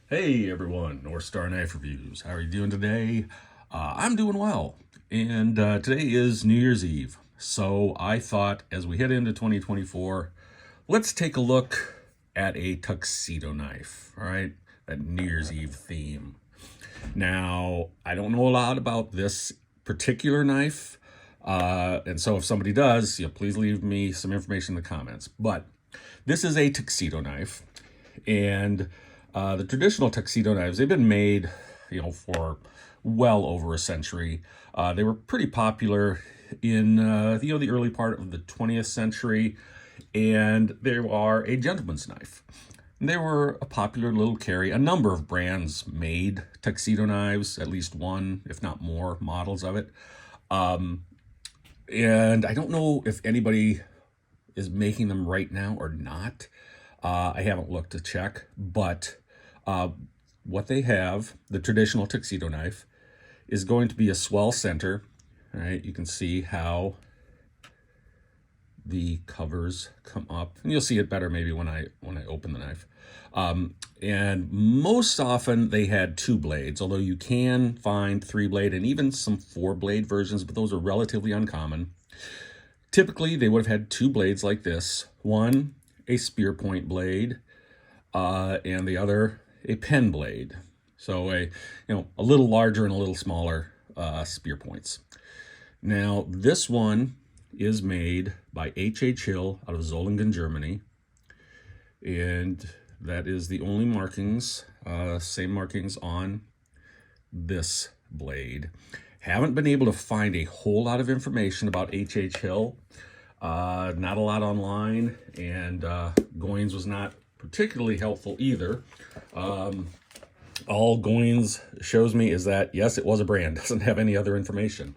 Hey everyone, North Star Knife Reviews. How are you doing today? I'm doing well. And today is New Year's Eve. So I thought as we head into 2024, let's take a look at a tuxedo knife. All right, that New Year's Eve theme. Now, I don't know a lot about this particular knife. And so if somebody does, please leave me some information in the comments. But this is a tuxedo knife. And the traditional tuxedo knives, they've been made, for well over a century. They were pretty popular in, the early part of the 20th century, and they are a gentleman's knife. And they were a popular little carry. A number of brands made tuxedo knives, at least one, if not more, models of it. And I don't know if anybody is making them right now or not. I haven't looked to check, but what they have, the traditional tuxedo knife, is going to be a swell center. All right, you can see how the covers come up, and you'll see it better maybe when I open the knife. And most often they had 2 blades, although you can find 3 blade and even some 4 blade versions, but those are relatively uncommon. Typically, they would have had 2 blades like this. One, a spear point blade, and the other, a pen blade. So a little larger and a little smaller spear points. Now, this one is made by H.H. Hill out of Solingen, Germany. And that is the only markings, same markings on this blade. Haven't been able to find a whole lot of information about H.H. Hill. Not a lot online, and Goins was not particularly helpful either. All Goins shows me is that, yes, it was a brand. Doesn't have any other information.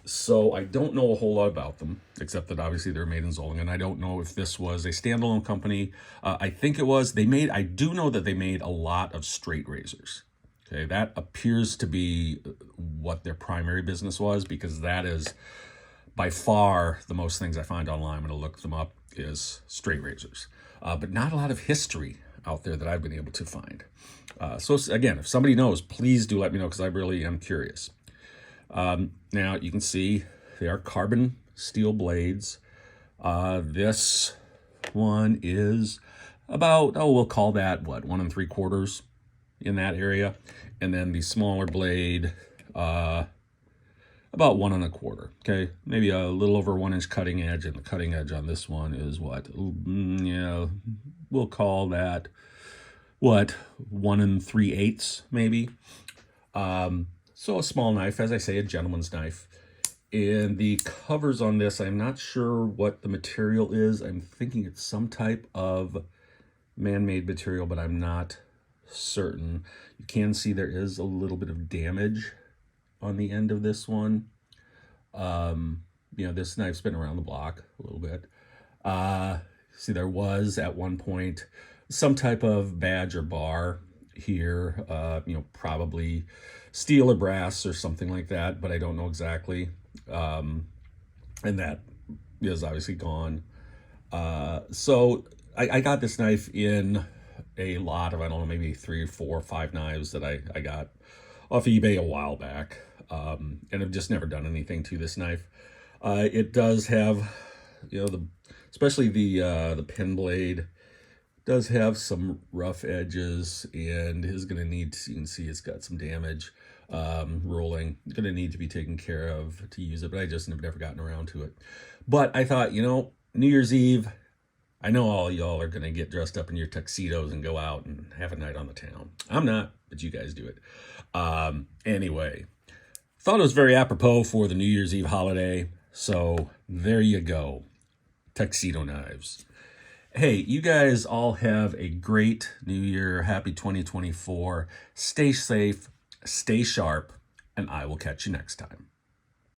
So I don't know a whole lot about them, except that obviously they're made in Solingen. I don't know if this was a standalone company. I think it was. I do know that they made a lot of straight razors. Okay, that appears to be what their primary business was, because that is by far the most things I find online when I look them up is straight razors. But not a lot of history out there that I've been able to find. So again, if somebody knows, please do let me know, because I really am curious. Now you can see they are carbon steel blades. This one is about, we'll call that what, 1 3/4 in that area. And then the smaller blade, about 1 1/4. Okay, maybe a little over 1 inch cutting edge, and the cutting edge on this one is what? We'll call that what, 1 3/8 maybe. So a small knife, as I say, a gentleman's knife. And the covers on this, I'm not sure what the material is. I'm thinking it's some type of man-made material, but I'm not certain. You can see there is a little bit of damage on the end of this one. This knife's been around the block a little bit. See, there was at one point some type of badge or bar here, probably steel or brass or something like that, but I don't know exactly. And that is obviously gone. So I got this knife in a lot of, I don't know, maybe 3 or 4 or 5 knives that I got off eBay a while back. And I've just never done anything to this knife. It does have, especially the pen blade does have some rough edges, and is going to need to, you can see it's got some damage, rolling. Going to need to be taken care of to use it, but I just never gotten around to it. But I thought, New Year's Eve, I know all y'all are going to get dressed up in your tuxedos and go out and have a night on the town. I'm not, but you guys do it. Anyway, thought it was very apropos for the New Year's Eve holiday. So there you go. Tuxedo knives. Hey, you guys all have a great New Year. Happy 2024. Stay safe, stay sharp, and I will catch you next time.